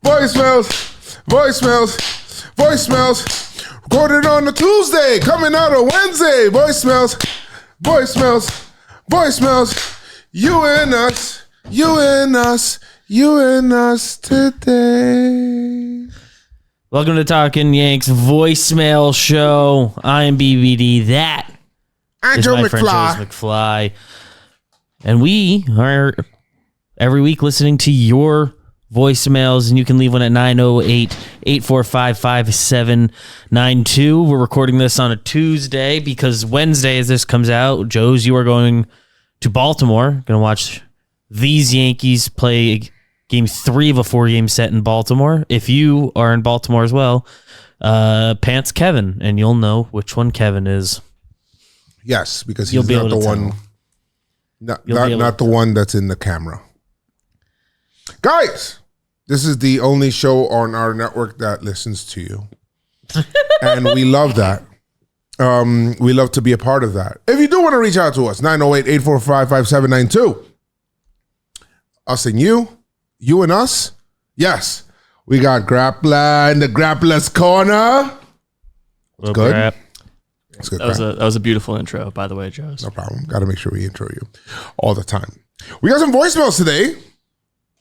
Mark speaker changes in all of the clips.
Speaker 1: Voicemails. Recorded on a Tuesday, coming out on Wednesday. Voicemails. You and us today.
Speaker 2: Welcome to Talkin Yanks voicemail show. I am BBD. That is my friend Joez McFly. And we are every week listening to your voicemails, and you can leave one at 908-845-5792. We're recording this on a Tuesday because Wednesday, as this comes out, Joez, you are going to Baltimore. Going to watch these Yankees play Game 3 of a 4-game set in Baltimore. If you are in Baltimore as well, pants Kevin, and you'll know which one Kevin is.
Speaker 1: Yes, because he's not the one. Not the one that's in the camera. Guys, this is the only show on our network that listens to you. And we love that. We love to be a part of that. If you do want to reach out to us, 908-845-5792. Us and you and us. Yes. We got Grappler in the Grappler's Corner. It's good.
Speaker 2: Crap.
Speaker 1: It's good.
Speaker 3: That was a beautiful intro, by the way, Joez.
Speaker 1: No problem. Got to make sure we intro you all the time. We got some voicemails today.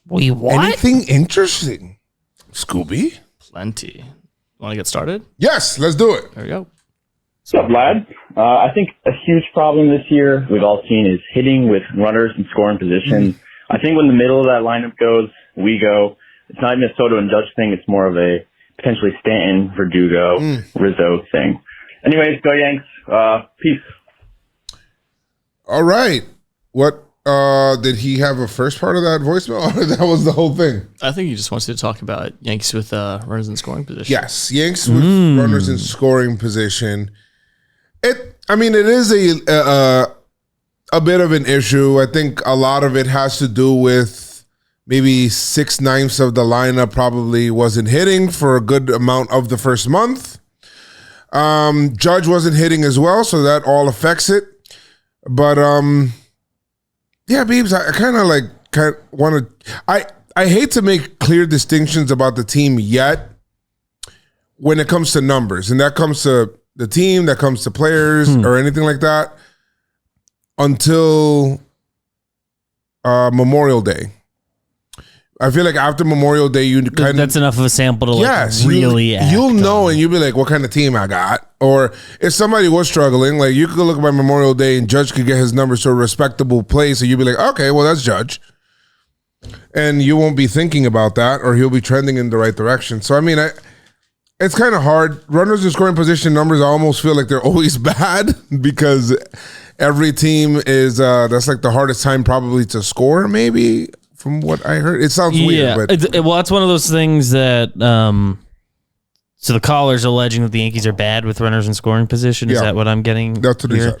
Speaker 2: We what?
Speaker 1: Anything interesting, Scooby?
Speaker 3: Plenty. Want to get started?
Speaker 1: Yes, let's do it.
Speaker 3: There we go.
Speaker 4: What's up, lads? I think a huge problem this year we've all seen is hitting with runners in scoring position. I think when the middle of that lineup goes, we go. It's not even a Soto and Judge thing. It's more of a potentially Stanton, Verdugo, Rizzo thing. Anyways, go Yanks. Peace.
Speaker 1: All right. What did he have a first part of that voicemail? Or that was the whole thing?
Speaker 3: I think he just wants to talk about Yanks with runners in scoring position.
Speaker 1: Yes, Yanks with runners in scoring position. It is a bit of an issue. I think a lot of it has to do with maybe 6/9 of the lineup probably wasn't hitting for a good amount of the first month. Judge wasn't hitting as well, so that all affects it. But yeah, Beebs, I kind of want to. I hate to make clear distinctions about the team yet when it comes to numbers, and that comes to the team, that comes to players or anything like that until Memorial Day. I feel like after Memorial Day, that's
Speaker 2: enough of a sample to really act
Speaker 1: you'll know,
Speaker 2: on.
Speaker 1: and you'll be like, what kind of team I got? Or if somebody was struggling, like you could look by Memorial Day and Judge could get his numbers to a respectable place, and you'll be like, okay, well, that's Judge. And you won't be thinking about that, or he'll be trending in the right direction. So, it's kind of hard. Runners in scoring position numbers, I almost feel like they're always bad because every team is, that's like the hardest time probably to score, maybe. From what I heard, it sounds weird. But
Speaker 2: it's one of those things that. So the caller's alleging that the Yankees are bad with runners in scoring position. Is that what I'm getting?
Speaker 1: That's what he said.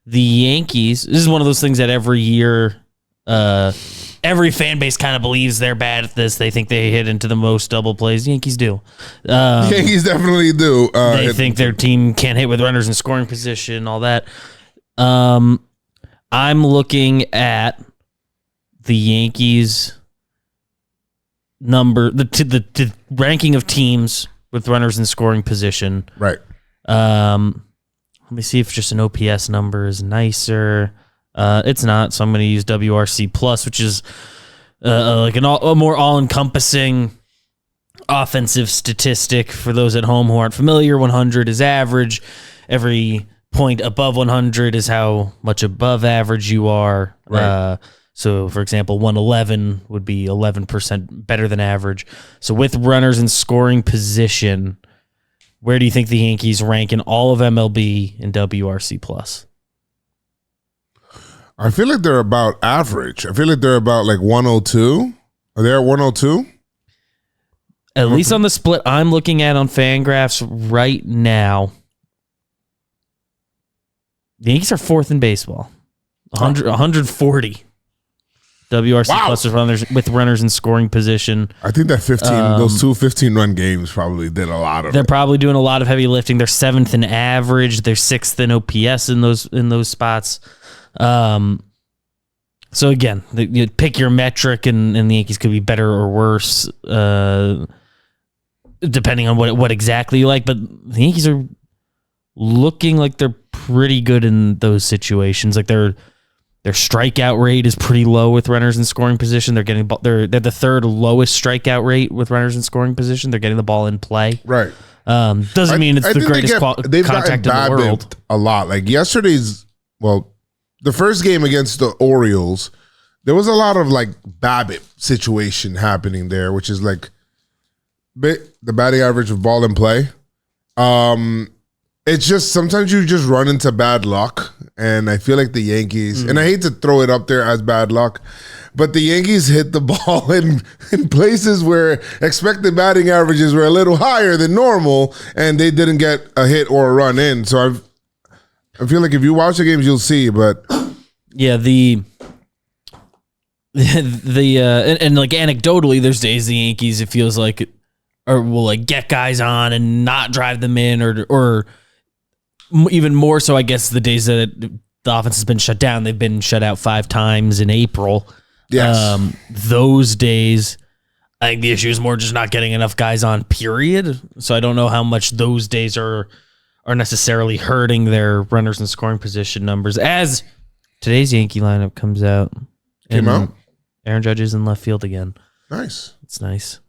Speaker 2: The Yankees. This is one of those things that every year, every fan base kind of believes they're bad at this. They think they hit into the most double plays. The Yankees do.
Speaker 1: Yankees definitely do.
Speaker 2: They think their team can't hit with runners in scoring position. All that. I'm looking at the Yankees number, the ranking of teams with runners in scoring position.
Speaker 1: Right.
Speaker 2: Let me see if just an OPS number is nicer. It's not, so I'm going to use WRC plus, which is like a more all-encompassing offensive statistic for those at home who aren't familiar. 100 is average. Every point above 100 is how much above average you are.
Speaker 1: Right.
Speaker 2: So, for example, 111 would be 11% better than average. So, with runners in scoring position, where do you think the Yankees rank in all of MLB in WRC plus?
Speaker 1: I feel like they're about average. I feel like they're about like 102. Are they at 102?
Speaker 2: At least on the split I'm looking at on Fangraphs right now, the Yankees are fourth in baseball. 140. WRC plus with runners in scoring position.
Speaker 1: I think that those two 15-run games probably did a lot of
Speaker 2: They're
Speaker 1: it.
Speaker 2: probably doing a lot of heavy lifting. They're seventh in average. They're sixth in OPS in those spots. So again, you pick your metric, and the Yankees could be better or worse, depending on what exactly you like. But the Yankees are looking like they're pretty good in those situations. Like their strikeout rate is pretty low with runners in scoring position. They're the third lowest strikeout rate with runners in scoring position. They're getting the ball in play.
Speaker 1: Right.
Speaker 2: Doesn't mean it's the greatest contact in the world.
Speaker 1: A lot. Like the first game against the Orioles, there was a lot of like BABIP situation happening there, which is like the batting average of ball in play. It's just sometimes you just run into bad luck, and I feel like the Yankees, and I hate to throw it up there as bad luck, but the Yankees hit the ball in places where expected batting averages were a little higher than normal, and they didn't get a hit or a run in. So I feel like if you watch the games, you'll see. But
Speaker 2: yeah, and like anecdotally, there's days the Yankees, it feels like, or will like get guys on and not drive them in, or even more so, I guess, the days that the offense has been shut down. They've been shut out 5 times in April.
Speaker 1: yes,
Speaker 2: Those days, I think the issue is more just not getting enough guys on, period. So I don't know how much those days are necessarily hurting their runners in scoring position numbers. As today's Yankee lineup comes out.
Speaker 1: Came out?
Speaker 2: Aaron Judge is in left field again.
Speaker 1: Nice.
Speaker 2: It's nice.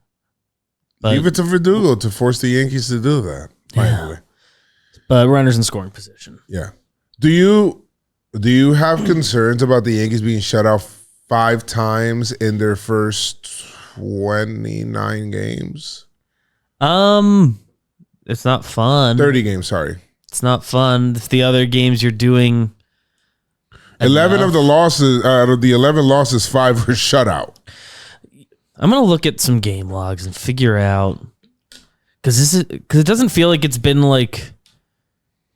Speaker 1: Leave it to Verdugo to force the Yankees to do that. Finally.
Speaker 2: But runners in scoring position.
Speaker 1: Yeah. Do you have concerns about the Yankees being shut out 5 times in their first 29 games?
Speaker 2: It's not fun.
Speaker 1: 30 games, sorry.
Speaker 2: It's not fun. If the other games you're doing
Speaker 1: 11 of the losses, out of the 11 losses, 5 were shutout.
Speaker 2: I'm gonna look at some game logs and figure out, because it doesn't feel like it's been like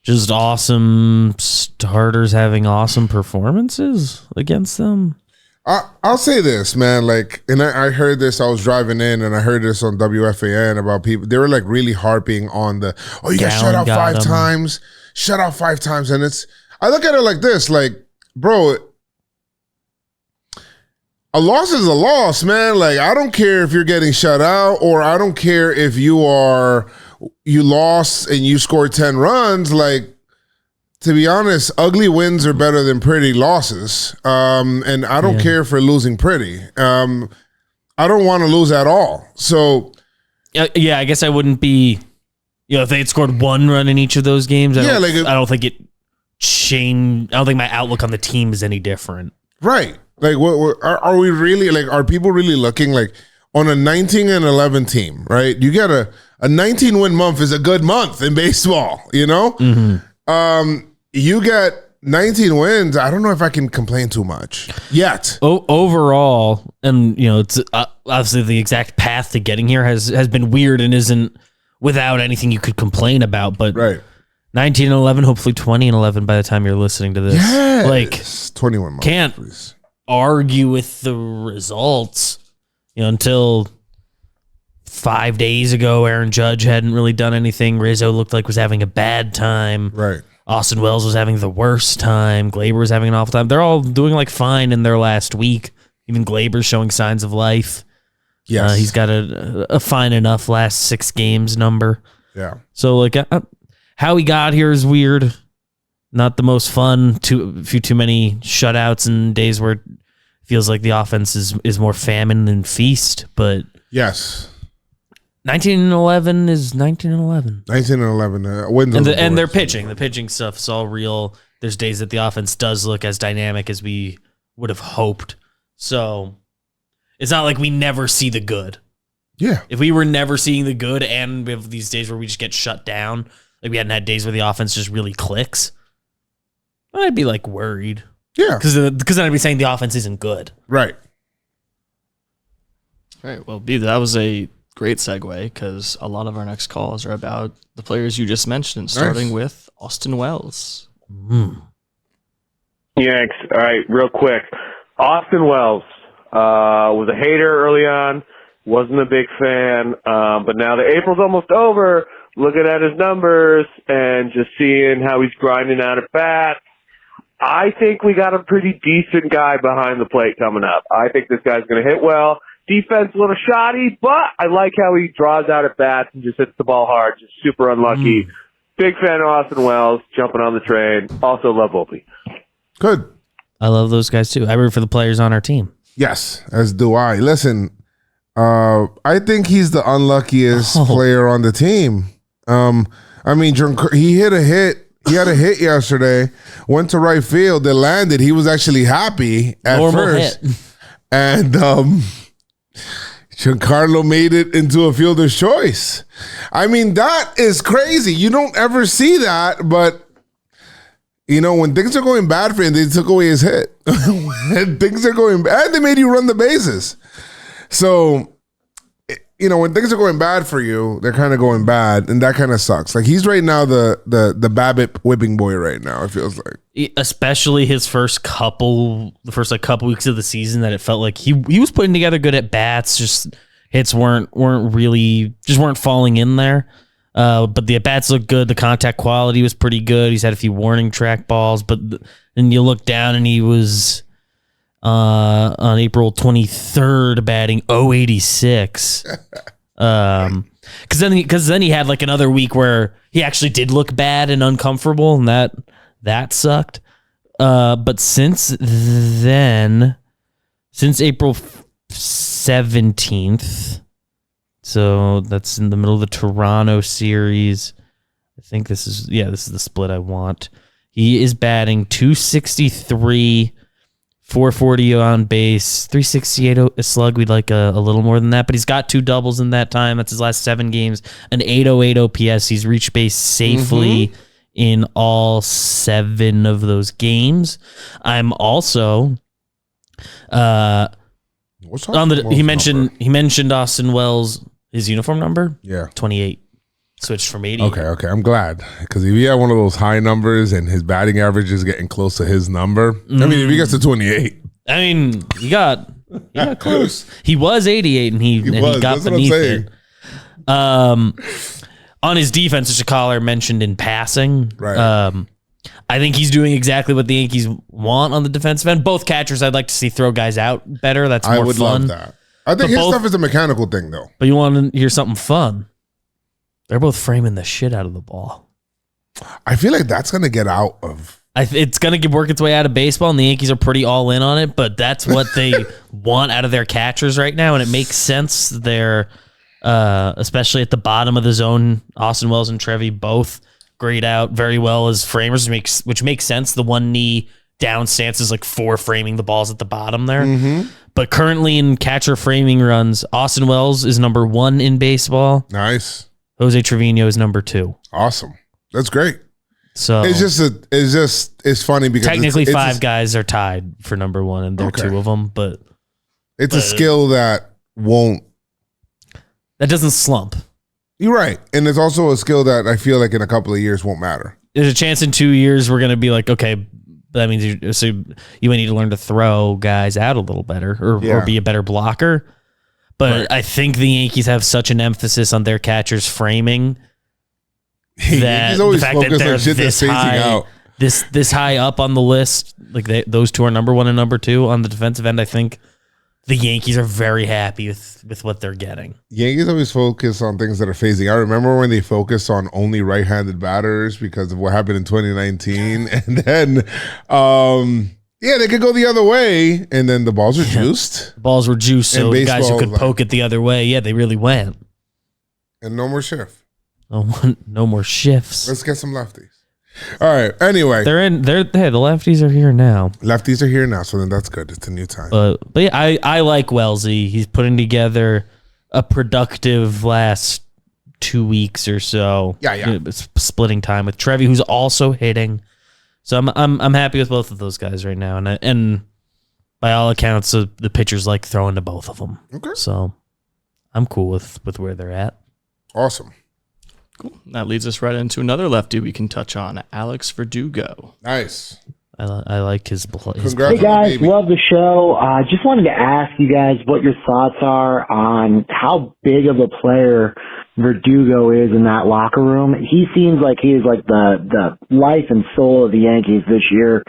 Speaker 2: just awesome starters having awesome performances against them.
Speaker 1: I'll say this, man. Like, and I heard this. I was driving in, and I heard this on WFAN about people. They were like really harping on you got shut out 5 times, and I look at it like this, like, bro. A loss is a loss, man. Like, I don't care if you're getting shut out, or I don't care if you lost and you scored 10 runs. Like, to be honest, ugly wins are better than pretty losses. And I don't care for losing pretty. I don't want to lose at all. So,
Speaker 2: yeah, I guess I wouldn't be, if they had scored 1 run in each of those games, I don't think it changed. I don't think my outlook on the team is any different.
Speaker 1: Right. Like, are we really, like, are people really looking like on a 19-11 team, right? You get a 19-win month is a good month in baseball, you know?
Speaker 2: Mm-hmm.
Speaker 1: You get 19 wins. I don't know if I can complain too much yet.
Speaker 2: Overall, and, it's obviously the exact path to getting here has been weird and isn't without anything you could complain about, but
Speaker 1: right.
Speaker 2: 19-11, hopefully 20-11 by the time you're listening to this.
Speaker 1: Yes.
Speaker 2: Like,
Speaker 1: 21 months.
Speaker 2: Can't
Speaker 1: please
Speaker 2: argue with the results, until 5 days ago. Aaron Judge hadn't really done anything. Rizzo looked like was having a bad time.
Speaker 1: Right.
Speaker 2: Austin Wells was having the worst time. Gleyber was having an awful time. They're all doing like fine in their last week. Even Gleyber's showing signs of life.
Speaker 1: Yes.
Speaker 2: He's got a fine enough last 6 games number.
Speaker 1: Yeah.
Speaker 2: So like how he got here is weird. Not the most fun. A few too many shutouts and days where it feels like the offense is more famine than feast. But
Speaker 1: yes,
Speaker 2: 19-11 is 19-11.
Speaker 1: 19-11 wins.
Speaker 2: And their pitching. The pitching stuff is all real. There's days that the offense does look as dynamic as we would have hoped. So it's not like we never see the good.
Speaker 1: Yeah.
Speaker 2: If we were never seeing the good, and we have these days where we just get shut down, like we hadn't had days where the offense just really clicks, I'd be like worried.
Speaker 1: Yeah.
Speaker 2: Because then I'd be saying the offense isn't good.
Speaker 1: Right.
Speaker 3: All right. Well, B, that was a great segue, because a lot of our next calls are about the players you just mentioned, starting with Austin Wells.
Speaker 5: Yanks. All right, real quick. Austin Wells was a hater early on, wasn't a big fan, but now that April's almost over, looking at his numbers and just seeing how he's grinding out at bat, I think we got a pretty decent guy behind the plate coming up. I think this guy's going to hit well. Defense a little shoddy, but I like how he draws out at bats and just hits the ball hard. Just super unlucky. Big fan of Austin Wells, jumping on the train. Also love Volpe.
Speaker 1: Good.
Speaker 2: I love those guys too. I root for the players on our team.
Speaker 1: Yes, as do I. Listen, I think he's the unluckiest player on the team. I mean, he hit a hit. He had a hit yesterday. Went to right field. It landed. He was actually happy at
Speaker 2: Normal
Speaker 1: first.
Speaker 2: hit.
Speaker 1: And Giancarlo made it into a fielder's choice. I mean, that is crazy. You don't ever see that, but you know, when things are going bad for him, they took away his hit. When things are going bad, they made you run the bases. So, you know, when things are going bad for you, they're kind of going bad, and that kind of sucks. Like, he's right now the Babbitt whipping boy right now, it feels like.
Speaker 2: Especially his first couple weeks of the season, that it felt like he was putting together good at bats, just hits weren't falling in there. But the at bats looked good. The contact quality was pretty good. He's had a few warning track balls, but then you look down and he was on April 23rd batting .086. Because then he had like another week where he actually did look bad and uncomfortable, and that sucked. But since then, since April 17th, so that's in the middle of the Toronto series. I think this is the split I want. He is batting .263, 440 on base, 368 a slug. We'd like a little more than that, but he's got 2 doubles in that time. That's his last 7 games. An 808 OPS. He's reached base safely in all 7 of those games. I'm also he mentioned Austin Wells, his uniform number.
Speaker 1: Yeah,
Speaker 2: 28. Switched from 80.
Speaker 1: Okay. I'm glad, because if he had one of those high numbers and his batting average is getting close to his number, I mean, if he gets to 28,
Speaker 2: I mean, he got close. He was 88, and he got beneath it. On his defense, which a caller mentioned in passing,
Speaker 1: right?
Speaker 2: I think he's doing exactly what the Yankees want on the defensive end. Both catchers, I'd like to see throw guys out better. That's more fun. I would love that.
Speaker 1: I think his stuff is a mechanical thing, though.
Speaker 2: But you want to hear something fun? They're both framing the shit out of the ball.
Speaker 1: I feel like that's going to get out of...
Speaker 2: It's going to work its way out of baseball, and the Yankees are pretty all in on it, but that's what they want out of their catchers right now, and it makes sense. They're, especially at the bottom of the zone, Austin Wells and Trevi both grade out very well as framers, which makes sense. The one knee down stance is like for framing the balls at the bottom there. Mm-hmm. But currently in catcher framing runs, Austin Wells is number 1 in baseball.
Speaker 1: Nice.
Speaker 2: Jose Trevino is number 2.
Speaker 1: Awesome. That's great.
Speaker 2: So
Speaker 1: it's funny because
Speaker 2: technically 5 guys are tied for number 1, and there are 2 of them, but
Speaker 1: it's a skill that
Speaker 2: doesn't slump.
Speaker 1: You're right. And it's also a skill that I feel like in a couple of years won't matter.
Speaker 2: There's a chance in 2 years we're going to be like, okay, that means you may need to learn to throw guys out a little better or be a better blocker. But I think the Yankees have such an emphasis on their catchers framing that the fact that they're this high up on the list, like those 2 are number 1 and number 2 on the defensive end, I think the Yankees are very happy with what they're getting. Yankees
Speaker 1: always focus on things that are phasing. I remember when they focused on only right-handed batters because of what happened in 2019. And then, they could go the other way, and then the balls are juiced.
Speaker 2: The balls were juiced, so the guys who could poke it the other way, they really went.
Speaker 1: And no more shift.
Speaker 2: No more shifts.
Speaker 1: Let's get some lefties. All right. Anyway,
Speaker 2: the lefties are here now.
Speaker 1: Lefties are here now, so then that's good. It's a new time.
Speaker 2: But yeah, I like Wellesley. He's putting together a productive last 2 weeks or so.
Speaker 1: Yeah.
Speaker 2: Splitting time with Trevi, who's also hitting. So I'm happy with both of those guys right now, and by all accounts, the pitchers like throwing to both of them.
Speaker 1: Okay.
Speaker 2: So I'm cool with where they're at.
Speaker 1: Awesome.
Speaker 3: Cool. That leads us right into another lefty we can touch on, Alex Verdugo.
Speaker 1: Nice.
Speaker 2: I like his play.
Speaker 6: Hey guys, love the show. Just wanted to ask you guys what your thoughts are on how big of a player Verdugo is in that locker room. He seems like he is like the life and soul of the Yankees this year.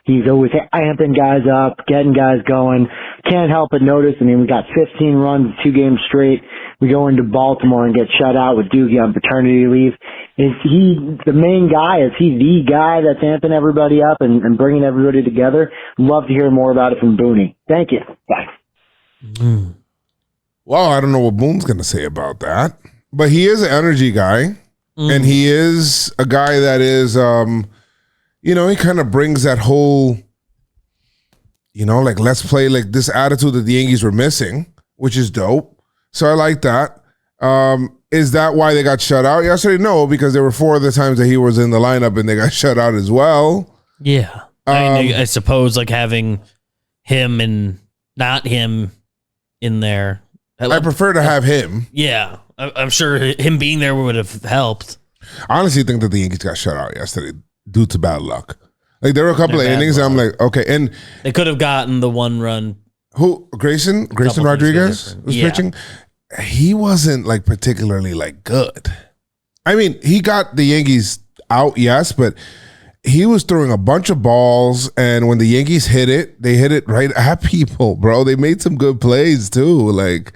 Speaker 6: He's always amping guys up, getting guys going. Can't help but notice, I mean, we got 15 runs, 2 games straight. We go into Baltimore and get shut out with Doogie on paternity leave. Is he the main guy? Is he the guy that's amping everybody up and bringing everybody together? Love to hear more about it from Booney. Thank you. Bye.
Speaker 1: Well, I don't know what Boone's going to say about that. But he is an energy guy. And he is a guy that is, he kind of brings that whole, like, let's play, like, this attitude that the Yankees were missing, which is dope. So I like that. Is that why they got shut out yesterday? No, because there were 4 other times that he was in the lineup and they got shut out as well.
Speaker 2: Yeah. I suppose like having him and not him in there.
Speaker 1: I prefer to have him.
Speaker 2: Yeah. I'm sure him being there would have helped.
Speaker 1: I honestly think that the Yankees got shut out yesterday due to bad luck. Like there were a couple of innings and I'm like, okay. And
Speaker 2: they could have gotten the 1 run.
Speaker 1: Who? Grayson Rodriguez was pitching. He wasn't like particularly like good. I mean, he got the Yankees out, yes, but he was throwing a bunch of balls, and when the Yankees hit it, they hit it right at people, bro. They made some good plays too, like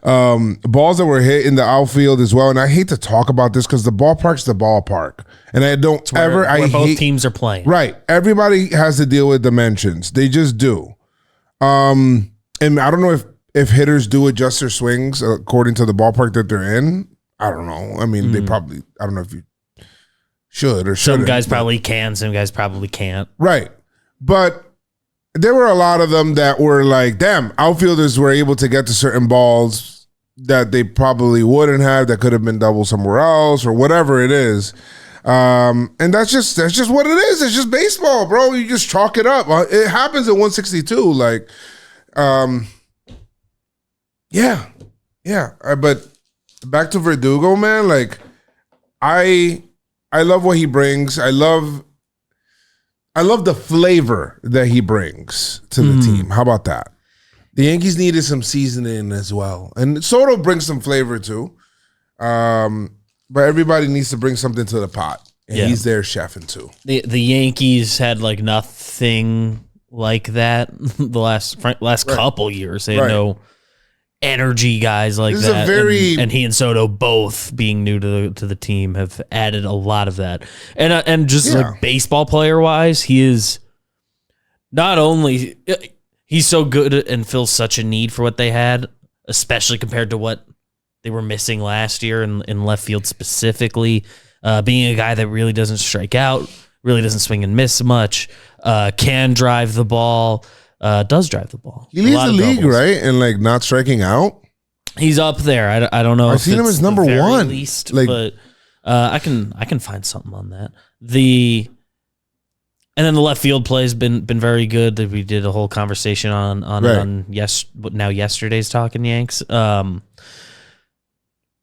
Speaker 1: balls that were hit in the outfield as well. And I hate to talk about this because the ballpark's the ballpark, and I don't
Speaker 2: where both teams are playing.
Speaker 1: Right, everybody has to deal with dimensions. They just do. And I don't know if hitters do adjust their swings according to the ballpark that they're in. I don't know. I mean, they probably, I don't know if you should or shouldn't.
Speaker 2: Some guys probably can, some guys probably can't.
Speaker 1: Right. But there were a lot of them that were like, damn, outfielders were able to get to certain balls that they probably wouldn't have, that could have been double somewhere else or whatever it is. And that's just what it is. It's just baseball, bro. You just chalk it up. It happens at 162. Like, yeah. But back to Verdugo, man. Like, I love what he brings. I love the flavor that he brings to the team. How about that? The Yankees needed some seasoning as well, and Soto brings some flavor too. But everybody needs to bring something to the pot, and he's there chefing too.
Speaker 2: The Yankees had like nothing like that the last couple years. They had no energy guys like
Speaker 1: this
Speaker 2: that.
Speaker 1: Is
Speaker 2: and he and Soto both being new to the team have added a lot of that. And just like baseball player wise, he is not only he's so good and fills such a need for what they had, especially compared to what they were missing last year in left field specifically. Being a guy that really doesn't strike out, really doesn't swing and miss much, can drive the ball. Does drive the ball.
Speaker 1: He leads the league, right? And like not striking out.
Speaker 2: He's up there. I don't know.
Speaker 1: I've seen him as number one,
Speaker 2: least, like, but I can find something on that. And then the left field play has been very good. That we did a whole conversation on yesterday's Talkin Yanks.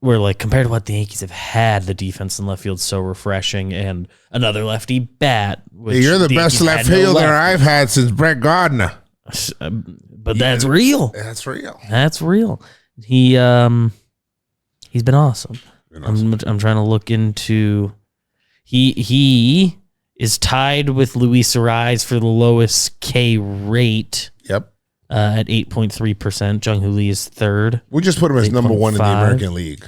Speaker 2: Where like compared to what the Yankees have had, the defense in left field is so refreshing, and another lefty bat.
Speaker 1: Hey, you're the best left fielder I've had since Brett Gardner.
Speaker 2: But that's real.
Speaker 1: That's real.
Speaker 2: That's real. He's been awesome. I'm trying to look into. He is tied with Luis Ariz for the lowest K rate.
Speaker 1: Yep.
Speaker 2: At 8.3%. Jung-Hoo Lee is third.
Speaker 1: We just put him as number 1 in the American League.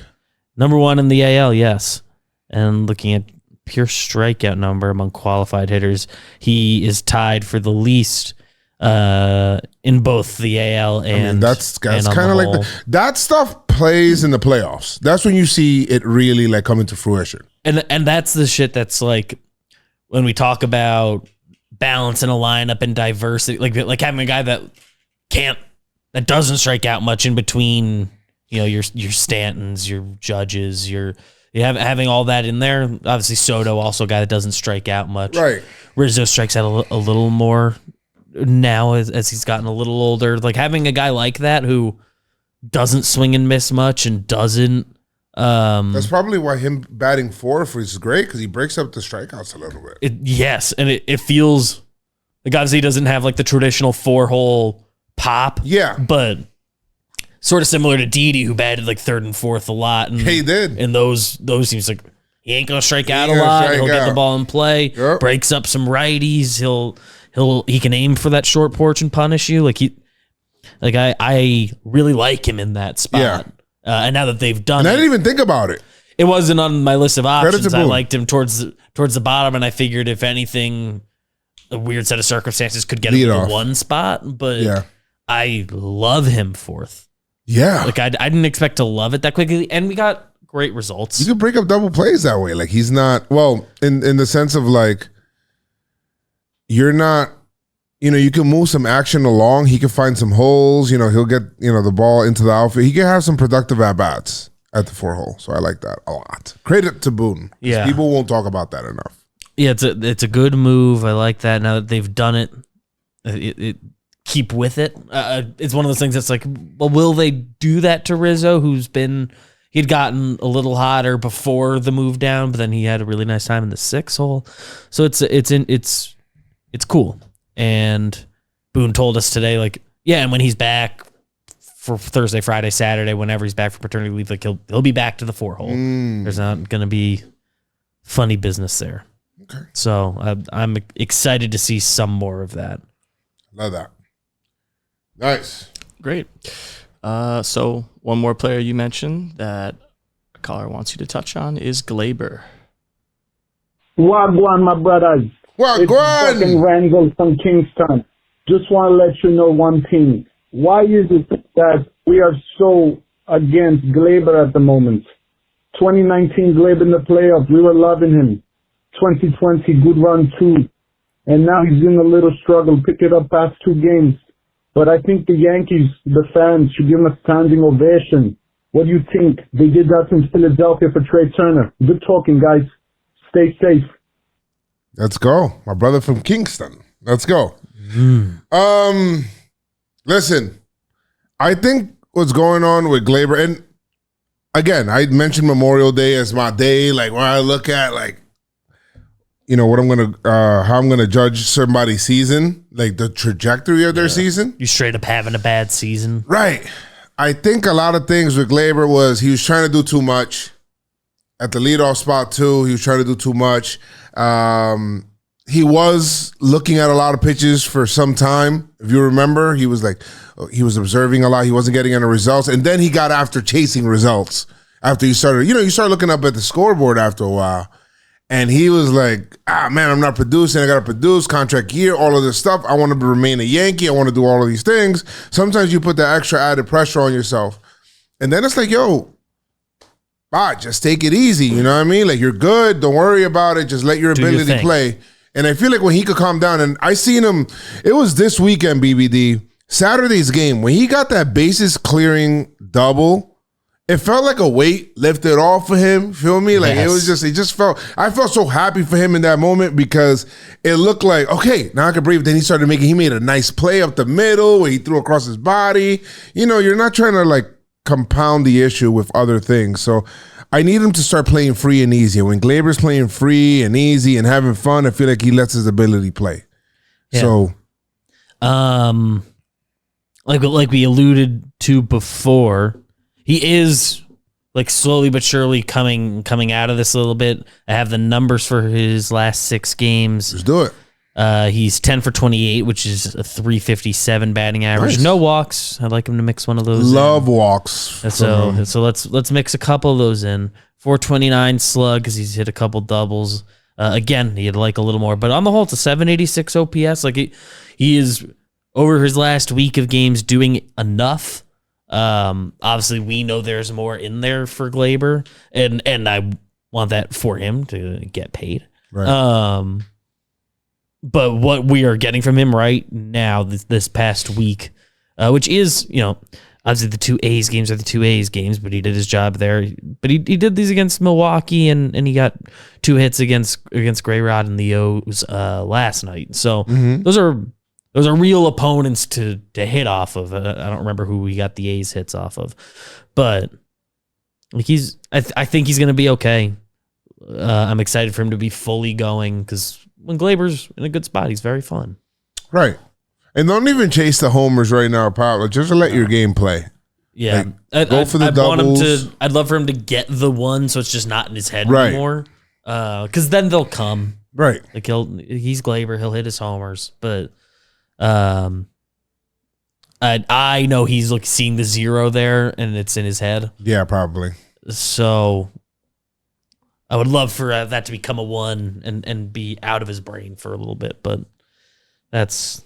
Speaker 2: Number 1 in the AL, yes. And looking at pure strikeout number among qualified hitters, he is tied for the least in both the AL and
Speaker 1: that's kind of like that stuff plays in the playoffs. That's when you see it really like come into fruition.
Speaker 2: And that's the shit that's like when we talk about balance in a lineup and diversity, like having a guy that doesn't strike out much in between, your Stantons, your Judges, having all that in there. Obviously Soto also a guy that doesn't strike out much.
Speaker 1: Right.
Speaker 2: Rizzo strikes out a little more now as he's gotten a little older. Like having a guy like that who doesn't swing and miss much and doesn't.
Speaker 1: That's probably why him batting 4th is great, because he breaks up the strikeouts a little bit.
Speaker 2: It feels like obviously he doesn't have like the traditional 4-hole pop.
Speaker 1: Yeah.
Speaker 2: But sort of similar to Didi, who batted like third and fourth a lot. And,
Speaker 1: He did.
Speaker 2: And those seems like he ain't gonna strike out a
Speaker 1: gonna
Speaker 2: lot.
Speaker 1: strike
Speaker 2: He'll get the
Speaker 1: out.
Speaker 2: ball in play, breaks up some righties. He can aim for that short porch and punish you. I really like him in that spot.
Speaker 1: Yeah.
Speaker 2: And now that they've done
Speaker 1: And I
Speaker 2: it,
Speaker 1: didn't even think about it.
Speaker 2: it wasn't on my list of options. I
Speaker 1: Boone.
Speaker 2: liked him towards the bottom, and I figured if anything, a weird set of circumstances could get him
Speaker 1: Lead
Speaker 2: to
Speaker 1: off.
Speaker 2: one spot. But
Speaker 1: Yeah.
Speaker 2: I love him fourth.
Speaker 1: Yeah.
Speaker 2: Like I didn't expect to love it that quickly, and we got great results.
Speaker 1: You can break up double plays that way. Like he's not in the sense of like you're not. You can move some action along. He can find some holes. He'll get the ball into the outfield. He can have some productive at bats at the 4-hole. So I like that a lot. Credit to Boone. 'Cause
Speaker 2: Yeah.
Speaker 1: people won't talk about that enough.
Speaker 2: Yeah, it's a good move. I like that. Now that they've done it, it keep with it. It's one of those things that's like, well, will they do that to Rizzo, he'd gotten a little hotter before the move down, but then he had a really nice time in the 6-hole. So it's cool. And Boone told us today, like, yeah, and when he's back for Thursday, Friday, Saturday, whenever he's back for paternity leave, like he'll be back to the 4-hole. There's not going to be funny business there.
Speaker 1: Okay.
Speaker 2: So I'm excited to see some more of that.
Speaker 1: Love that. Nice.
Speaker 3: Great. So one more player you mentioned that a caller wants you to touch on is Gleyber.
Speaker 7: Wagwan, my brothers. It's fucking
Speaker 1: Wagwan.
Speaker 7: Randall from Kingston. Just want to let you know one thing. Why is it that we are so against Gleyber at the moment? 2019 Gleyber in the playoffs, we were loving him. 2020, good run too. And now he's in a little struggle, pick it up past 2 games. But I think the Yankees, the fans, should give him a standing ovation. What do you think? They did that in Philadelphia for Trey Turner. Good talking, guys. Stay safe.
Speaker 1: Let's go. My brother from Kingston. Let's go. Listen, I think what's going on with Gleyber, and again, I mentioned Memorial Day as my day, like when I look at what how I'm gonna judge somebody's season, like the trajectory of their season.
Speaker 2: You straight up having a bad season.
Speaker 1: Right. I think a lot of things with Gleyber was he was trying to do too much. At the leadoff spot too, he was trying to do too much. He was looking at a lot of pitches for some time. If you remember, he was observing a lot. He wasn't getting any results. And then he got after chasing results after you start looking up at the scoreboard after a while. And he was like, man, I'm not producing. I got to produce, contract year, all of this stuff. I want to remain a Yankee. I want to do all of these things. Sometimes you put that extra added pressure on yourself. And then it's like, yo, just take it easy. You know what I mean? Like, you're good. Don't worry about it. Just let your ability play. And I feel like when he could calm down, and I seen him, it was this weekend, BBD, Saturday's game, when he got that bases clearing double, it felt like a weight lifted off for him. Feel me? Like I felt so happy for him in that moment because it looked like, okay, now I can breathe. Then he made a nice play up the middle where he threw across his body. You're not trying to like compound the issue with other things. So I need him to start playing free and easy. When Gleyber's playing free and easy and having fun, I feel like he lets his ability play. Yeah. So,
Speaker 2: like we alluded to before, he is like slowly but surely coming out of this a little bit. I have the numbers for his last 6 games.
Speaker 1: Let's do it.
Speaker 2: He's 10 for 28, which is a 357 batting average. Nice. No walks. I'd like him to mix one of those.
Speaker 1: Love
Speaker 2: in.
Speaker 1: Walks.
Speaker 2: So let's mix a couple of those in. 429 slug because he's hit a couple doubles. Again, he'd like a little more, but on the whole, it's a 786 OPS. Like he is over his last week of games doing enough. Obviously, we know there's more in there for Gleyber, and I want that for him to get paid.
Speaker 1: Right.
Speaker 2: But what we are getting from him right now, this past week, which is, obviously the 2 A's games are the 2 A's games, but he did his job there. But he did these against Milwaukee, and he got 2 hits against Gray Rod and the O's last night. So those are real opponents to hit off of. I don't remember who we got the A's hits off of, but like I think he's going to be okay. I'm excited for him to be fully going because when Gleyber's in a good spot, he's very fun.
Speaker 1: Right. And don't even chase the homers right now, Pablo. Just let your game play.
Speaker 2: Yeah,
Speaker 1: go for the
Speaker 2: I'd want him
Speaker 1: doubles.
Speaker 2: to. I'd love for him to get the one, so it's just not in his head
Speaker 1: Right.
Speaker 2: anymore. Because then they'll come.
Speaker 1: Right.
Speaker 2: Like he's Gleyber. He'll hit his homers, but I know he's like seeing the 0 there, and it's in his head.
Speaker 1: Yeah, probably.
Speaker 2: So I would love for that to become a 1 and be out of his brain for a little bit, but that's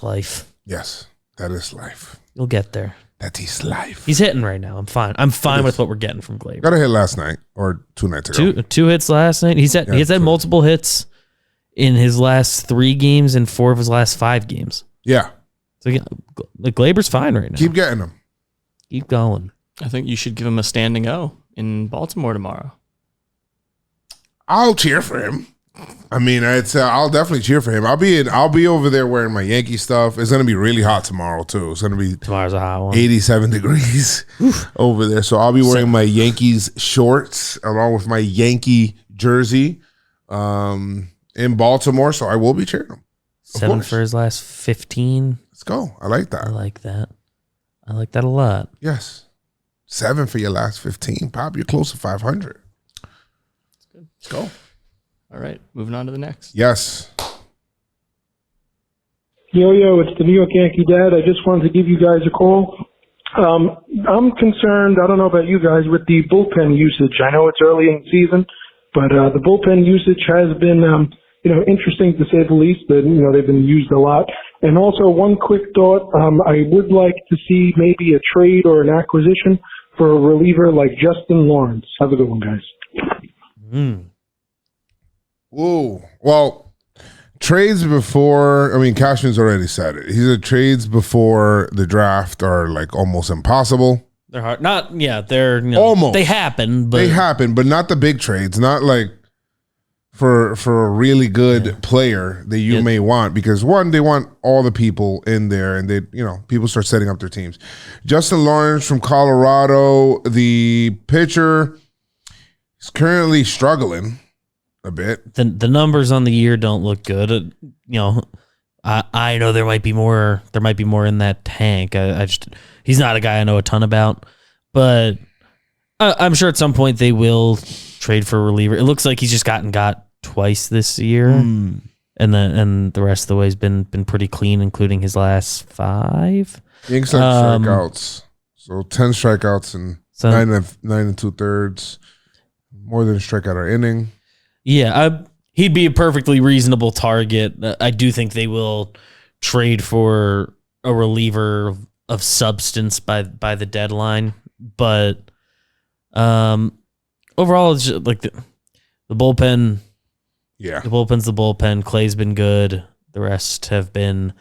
Speaker 2: life.
Speaker 1: Yes, that is life.
Speaker 2: You'll get there.
Speaker 1: That is life.
Speaker 2: He's hitting right now. I'm fine. I'm fine with what we're getting from Gleyber.
Speaker 1: Got a hit last night or 2 nights ago.
Speaker 2: Two hits last night. He's had multiple hits in his last 3 games and 4 of his last 5 games.
Speaker 1: Yeah.
Speaker 2: So the Gleyber's fine right now.
Speaker 1: Keep getting them.
Speaker 2: Keep going.
Speaker 3: I think you should give him a standing O in Baltimore tomorrow.
Speaker 1: I'll cheer for him. I mean, I'll definitely cheer for him. I'll be over there wearing my Yankee stuff. It's gonna be really hot tomorrow too. It's gonna be
Speaker 2: Tomorrow's a hot one.
Speaker 1: 87 degrees over there. So I'll be wearing my Yankees shorts along with my Yankee jersey in Baltimore. So I will be cheering him.
Speaker 2: 7 for his last 15.
Speaker 1: Let's go. I like that.
Speaker 2: I like that. I like that a lot.
Speaker 1: Yes. 7 for your last 15. Pop, you're close to 500.
Speaker 3: That's good.
Speaker 1: Let's go.
Speaker 3: All right, moving on to the next.
Speaker 1: Yes.
Speaker 8: Yo, it's the New York Yankee Dad. I just wanted to give you guys a call. I'm concerned, I don't know about you guys, with the bullpen usage. I know it's early in the season, but the bullpen usage has been, interesting to say the least. That they've been used a lot. And also, one quick thought, I would like to see maybe a trade or an acquisition for a reliever like Justin Lawrence. Have a good one, guys.
Speaker 1: Ooh. Well, trades before, Cashman's already said it. He said trades before the draft are like almost impossible.
Speaker 2: They're hard. They're
Speaker 1: almost.
Speaker 2: They happen,
Speaker 1: but not the big trades. Not like for a really good player that you may want, because one, they want all the people in there, and they people start setting up their teams. Justin Lawrence from Colorado, the pitcher, is currently struggling a bit.
Speaker 2: The numbers on the year don't look good. I know there might be more. There might be more in that tank. He's not a guy I know a ton about, but I'm sure at some point they will trade for a reliever. It looks like he's just got twice this year, and the rest of the way has been pretty clean, including his last 5.
Speaker 1: Yanks have strikeouts, so 10 strikeouts and 9 and 2/3, more than a strikeout or inning.
Speaker 2: Yeah, he'd be a perfectly reasonable target. I do think they will trade for a reliever of substance by the deadline, but overall, it's just like the bullpen.
Speaker 1: Yeah,
Speaker 2: the bullpen's the bullpen. Clay's been good. The rest have been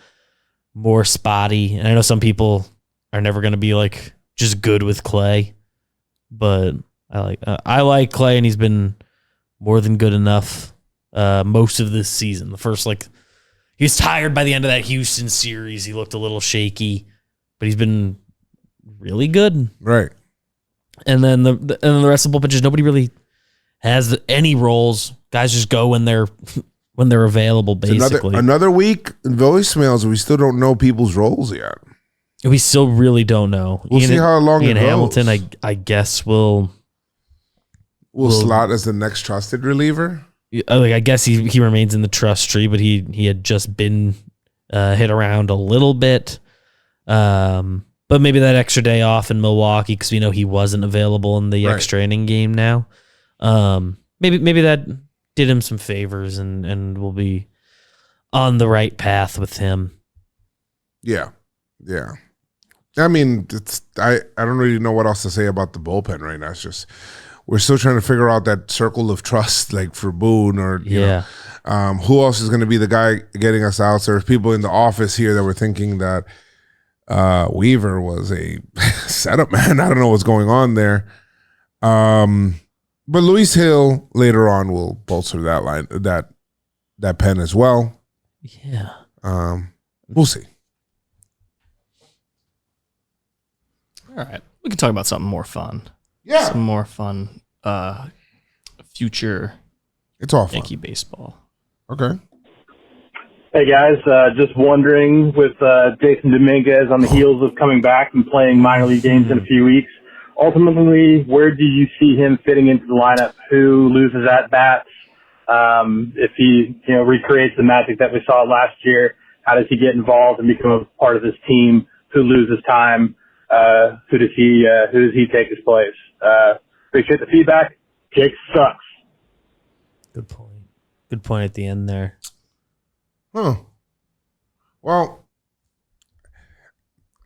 Speaker 2: more spotty. And I know some people are never going to be like just good with Clay, but I like Clay, and he's been more than good enough most of this season. The first, he was tired by the end of that Houston series. He looked a little shaky, but he's been really good.
Speaker 1: Right.
Speaker 2: And then the rest of the bullpen, just nobody really has any roles. Guys just go when they're available, basically.
Speaker 1: Another week in voicemails, we still don't know people's roles yet.
Speaker 2: We still really don't know.
Speaker 1: We'll see how long
Speaker 2: Ian
Speaker 1: it goes.
Speaker 2: Hamilton, I guess, will
Speaker 1: slot as the next trusted reliever.
Speaker 2: I guess he remains in the trust tree, but he had just been hit around a little bit. But maybe that extra day off in Milwaukee, because we know he wasn't available in the extra inning game now. Maybe that did him some favors, and we'll be on the right path with him.
Speaker 1: Yeah. I don't really know what else to say about the bullpen right now. It's just we're still trying to figure out that circle of trust, like for Boone or you know, who else is going to be the guy getting us out. So there's people in the office here that were thinking that Weaver was a setup man. I don't know what's going on there. But Luis Hill later on will bolster that line, that pen as well.
Speaker 2: Yeah.
Speaker 1: We'll see.
Speaker 3: All right. We can talk about something more fun.
Speaker 1: Yeah.
Speaker 3: Some more fun future
Speaker 1: it's all fun.
Speaker 3: Yankee baseball.
Speaker 1: Okay.
Speaker 9: Hey guys, just wondering with Jasson Dominguez on the heels of coming back and playing minor league games in a few weeks, ultimately, where do you see him fitting into the lineup? Who loses at bats? If he, recreates the magic that we saw last year, how does he get involved and become a part of this team? Who loses time? Who does he take his place? Appreciate the feedback. Jake sucks.
Speaker 2: Good point. Good point at the end there.
Speaker 1: Huh. Well,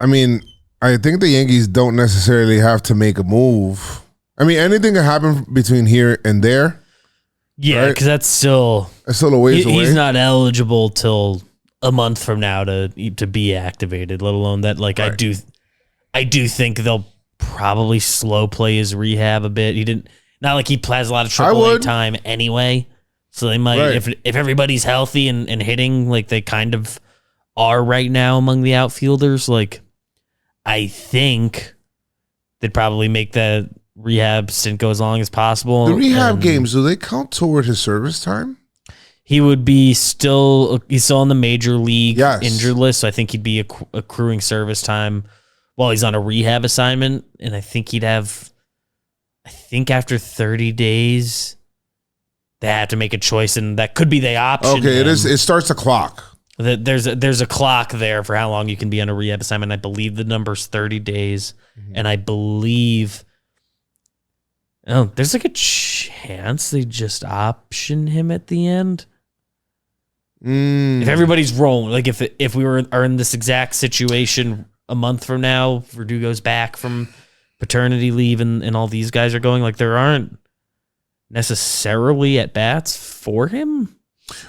Speaker 1: I mean, I think the Yankees don't necessarily have to make a move. I mean, anything can happen between here and there.
Speaker 2: Yeah, because that's still
Speaker 1: a ways away.
Speaker 2: He's not eligible till a month from now to be activated. Let alone that, like, right. I do think they'll probably slow play his rehab a bit. Not like he has a lot of AAA time anyway. So they might, if everybody's healthy and hitting like they kind of are right now among the outfielders, like I think they'd probably make that rehab stint go as long as possible.
Speaker 1: The rehab games, do they count toward his service time?
Speaker 2: He would be he's still on the major league injured list, so I think he'd be accruing service time while he's on a rehab assignment, and I think after 30 days. They have to make a choice, and that could be the option.
Speaker 1: Okay, it is. It starts a clock.
Speaker 2: There's a clock there for how long you can be on a rehab assignment. I believe the number's 30 days, and I believe there's like a chance they just option him at the end. If everybody's rolling, like if we are in this exact situation a month from now, Verdugo's back from paternity leave, and all these guys are going, like there aren't necessarily at bats for him.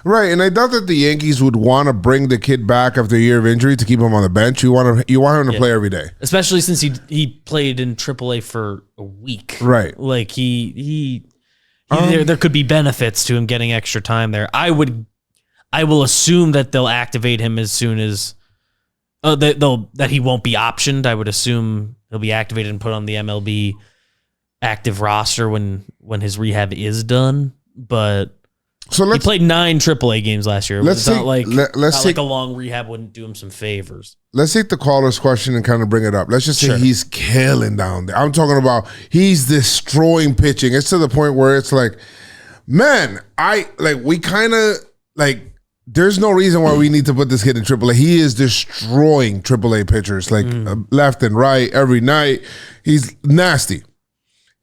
Speaker 1: Right, and I doubt that the Yankees would want to bring the kid back after a year of injury to keep him on the bench. You want him to play every day. Especially
Speaker 2: since he played in AAA for a week.
Speaker 1: Right.
Speaker 2: Like there could be benefits to him getting extra time there. I will assume that they'll activate him as soon as that he won't be optioned. I would assume he'll be activated and put on the MLB active roster when his rehab is done, but he played 9 AAA games last year. It's not like a long rehab wouldn't do him some favors.
Speaker 1: Let's take the caller's question and kind of bring it up. Let's just say he's killing down there. I'm talking about he's destroying pitching. It's to the point where it's like, man, we kind of like. There's no reason why we need to put this kid in AAA. He is destroying AAA pitchers left and right every night. He's nasty.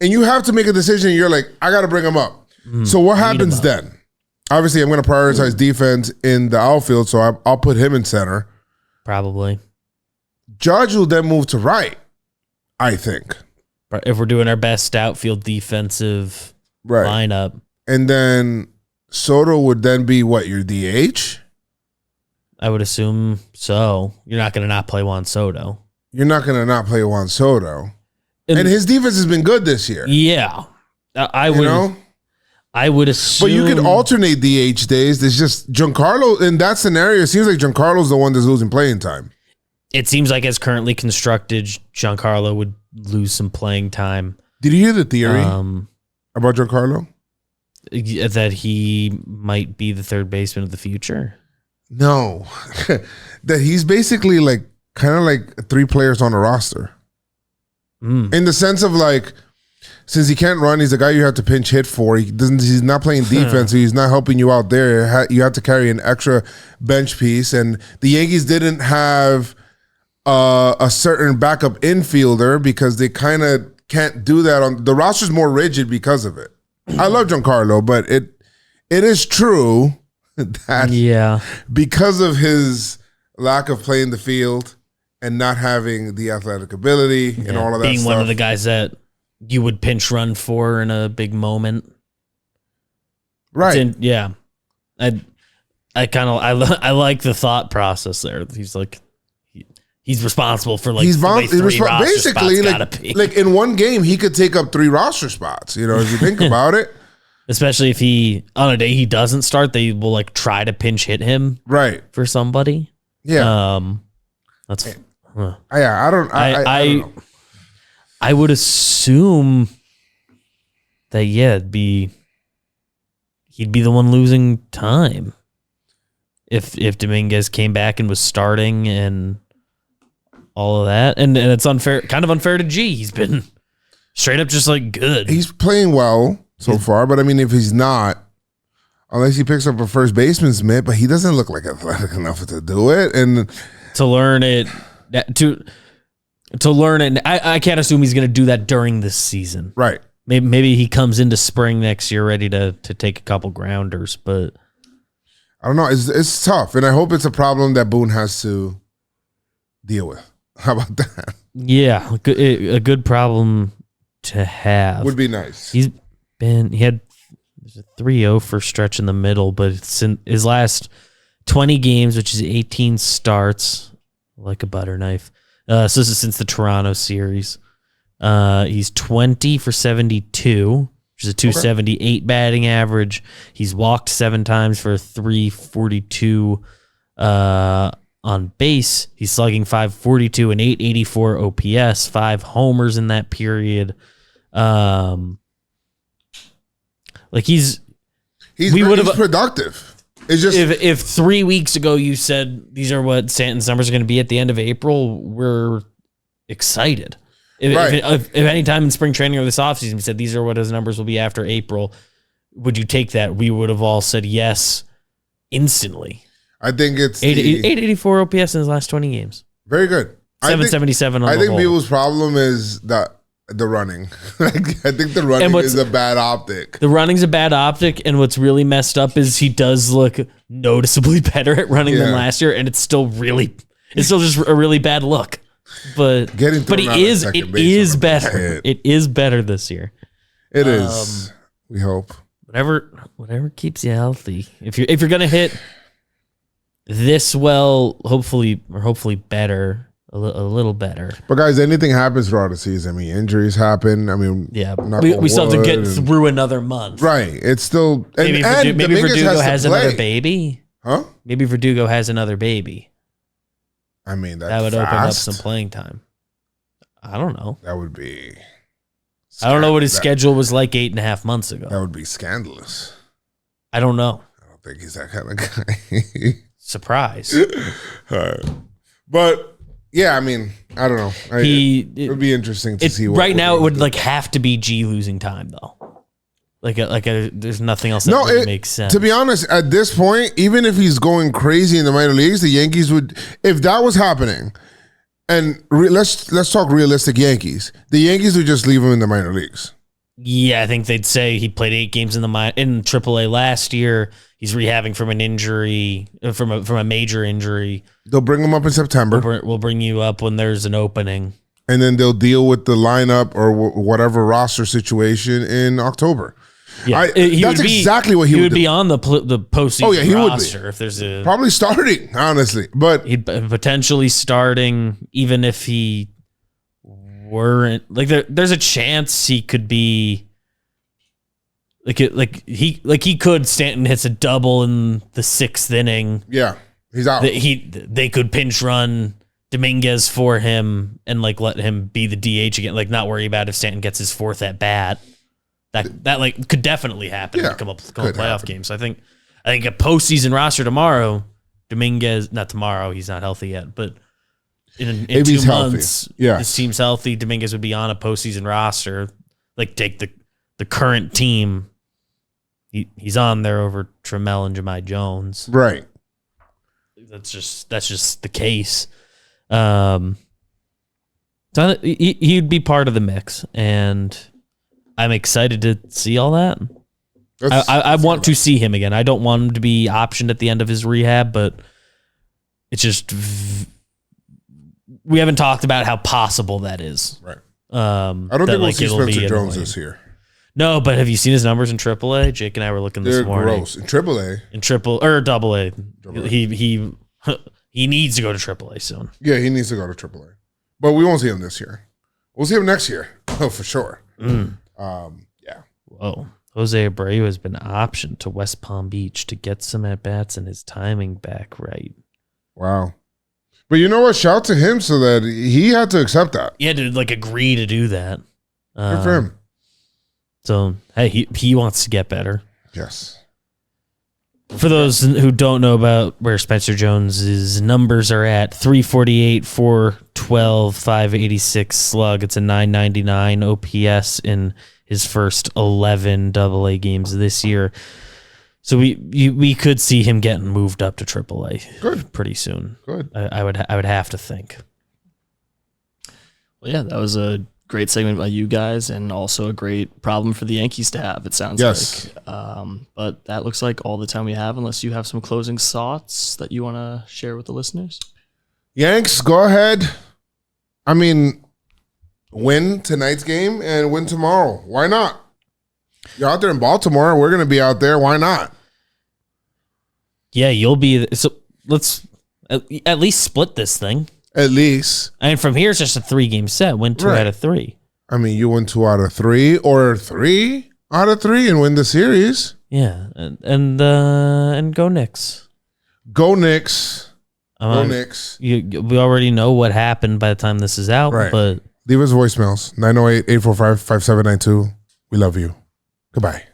Speaker 1: And you have to make a decision. You're like, I got to bring him up. So what happens then? Obviously, I'm going to prioritize defense in the outfield, so I'll put him in center.
Speaker 2: Probably.
Speaker 1: Judge will then move to right, I think.
Speaker 2: If we're doing our best outfield defensive lineup.
Speaker 1: And then Soto would then be what, your DH?
Speaker 2: I would assume so. You're not going to not play Juan Soto.
Speaker 1: You're not going to not play Juan Soto. And his defense has been good this year.
Speaker 2: Yeah. I would assume.
Speaker 1: But you could alternate DH days. There's just Giancarlo, in that scenario, it seems like Giancarlo's the one that's losing playing time.
Speaker 2: It seems like as currently constructed, Giancarlo would lose some playing time.
Speaker 1: Did you hear the theory about Giancarlo?
Speaker 2: That he might be the third baseman of the future?
Speaker 1: No. That he's basically kind of like 3 players on a roster. In the sense of since he can't run, he's the guy you have to pinch hit for. He's not playing defense, so he's not helping you out there. You have to carry an extra bench piece. And the Yankees didn't have a certain backup infielder because they kind of can't do that. The roster's more rigid because of it. I love Giancarlo, but it is true that because of his lack of playing the field and not having the athletic ability and all of that
Speaker 2: being
Speaker 1: stuff.
Speaker 2: One of the guys that you would pinch run for in a big moment.
Speaker 1: Right.
Speaker 2: I like the thought process there. He's he's responsible for
Speaker 1: basically in one game he could take up 3 roster spots, if you think about it.
Speaker 2: Especially if he on a day he doesn't start, they will try to pinch hit him for somebody.
Speaker 1: Yeah.
Speaker 2: That's
Speaker 1: I don't know.
Speaker 2: I would assume that he'd be the one losing time. if Dominguez came back and was starting and all of that. And it's unfair, kind of unfair to G. He's been straight up just like good.
Speaker 1: He's playing well so far, but I mean, if he's not, unless he picks up a first baseman's mitt, but he doesn't look like athletic enough to do it. And
Speaker 2: to learn it, to learn it, I can't assume he's going to do that during this season.
Speaker 1: Right.
Speaker 2: Maybe he comes into spring next year ready to take a couple grounders, but
Speaker 1: I don't know. It's tough, and I hope it's a problem that Boone has to deal with. How about that?
Speaker 2: Yeah, a good problem to have.
Speaker 1: Would be nice.
Speaker 2: There's a 3-0 for stretch in the middle, but it's in his last 20 games, which is 18 starts, like a butter knife. So this is since the Toronto series. He's 20 for 72, which is a 278 batting average. He's walked 7 times for a 342 on base. He's slugging 542 and 884 OPS, 5 homers in that period. He's
Speaker 1: productive. It's just
Speaker 2: if 3 weeks ago you said these are what Stanton's numbers are going to be at the end of April, we're excited. If any time in spring training or this offseason we said these are what his numbers will be after April, would you take that? We would have all said yes instantly.
Speaker 1: I think it's
Speaker 2: 884 OPS in his last 20 games.
Speaker 1: Very good.
Speaker 2: 777 on the
Speaker 1: I think
Speaker 2: whole.
Speaker 1: people's problem is the running. I think the running is a bad optic.
Speaker 2: The running's a bad optic, and what's really messed up is he does look noticeably better at running than last year, and it's still just a really bad look. But it is better. It is better this year.
Speaker 1: It is. We hope.
Speaker 2: Whatever keeps you healthy. If you're gonna hit this well, hopefully better. A little better.
Speaker 1: But guys, anything happens throughout the season. I mean, injuries happen. I mean,
Speaker 2: we still have to get through another month.
Speaker 1: Right. It's still
Speaker 2: maybe Verdugo has another baby.
Speaker 1: Huh?
Speaker 2: Maybe Verdugo has another baby.
Speaker 1: I mean,
Speaker 2: that would open up some playing time. I don't know.
Speaker 1: That would be.
Speaker 2: I don't know what his schedule was like 8.5 months ago.
Speaker 1: That would be scandalous.
Speaker 2: I don't know.
Speaker 1: I don't think he's that kind of guy.
Speaker 2: Surprise.
Speaker 1: All right. But yeah, I mean, I don't know. It would be interesting to see.
Speaker 2: Right now, it would have to be G losing time though. There's nothing else that makes sense.
Speaker 1: To be honest, at this point, even if he's going crazy in the minor leagues, the Yankees would, if that was happening, and let's talk realistic Yankees. The Yankees would just leave him in the minor leagues.
Speaker 2: Yeah, I think they'd say he played 8 games in AAA last year. He's rehabbing from an injury, from a major injury.
Speaker 1: They'll bring him up in September.
Speaker 2: We'll bring you up when there's an opening.
Speaker 1: And then they'll deal with the lineup or whatever roster situation in October.
Speaker 2: Yeah,
Speaker 1: that's exactly what he would
Speaker 2: be on the postseason roster if there's a
Speaker 1: probably starting, honestly, but
Speaker 2: he'd potentially starting even if he weren't there's a chance he could be he could. Stanton hits a double in the 6th inning.
Speaker 1: Yeah, he's out.
Speaker 2: They could pinch run Dominguez for him and let him be the DH again. Not worry about if Stanton gets his 4th at bat. That could definitely happen.
Speaker 1: Yeah,
Speaker 2: come up playoff games. I think a postseason roster tomorrow. Dominguez, not tomorrow. He's not healthy yet, but in 2 months, this team's healthy. Dominguez would be on a postseason roster. Take the current team. He's on there over Trammell and Jahmai Jones.
Speaker 1: Right.
Speaker 2: That's just the case. So he'd be part of the mix, and I'm excited to see all that. I want to see him again. I don't want him to be optioned at the end of his rehab, but it's just we haven't talked about how possible that is.
Speaker 1: Right. I don't think we'll see Spencer Jones this year.
Speaker 2: No, but have you seen his numbers in AAA? Jake and I were looking this morning.
Speaker 1: They're gross. In AAA.
Speaker 2: In AA. He needs to go to AAA soon.
Speaker 1: Yeah, he needs to go to AAA. But we won't see him this year. We'll see him next year. Oh, for sure. Yeah.
Speaker 2: Whoa. Jose Abreu has been optioned to West Palm Beach to get some at-bats and his timing back right.
Speaker 1: Wow. But you know what? Shout to him so that he had to accept that.
Speaker 2: He had to agree to do that.
Speaker 1: Good for him.
Speaker 2: So, hey, he wants to get better.
Speaker 1: Yes.
Speaker 2: For those who don't know about where Spencer Jones's numbers are at, 348, 412, 586 slug. It's a 999 OPS in his first 11 AA games this year. So we could see him getting moved up to AAA pretty soon.
Speaker 1: Good.
Speaker 2: I would have to think.
Speaker 3: Well, yeah, that was a great segment by you guys, and also a great problem for the Yankees to have, it sounds like. But that looks like all the time we have, unless you have some closing thoughts that you want to share with the listeners.
Speaker 1: Yanks, go ahead. I mean, win tonight's game and win tomorrow. Why not? You're out there in Baltimore. We're going to be out there. Why not?
Speaker 2: Yeah, you'll be. So let's at least split this thing.
Speaker 1: At least.
Speaker 2: And from here, it's just a 3-game set. Win 2 out of 3.
Speaker 1: I mean, you win 2 out of 3 or 3 out of 3 and win the series.
Speaker 2: Yeah, and go Knicks.
Speaker 1: Go Knicks. Go Knicks.
Speaker 2: We already know what happened by the time this is out, but
Speaker 1: leave us voicemails 908-845-5792. We love you. Goodbye.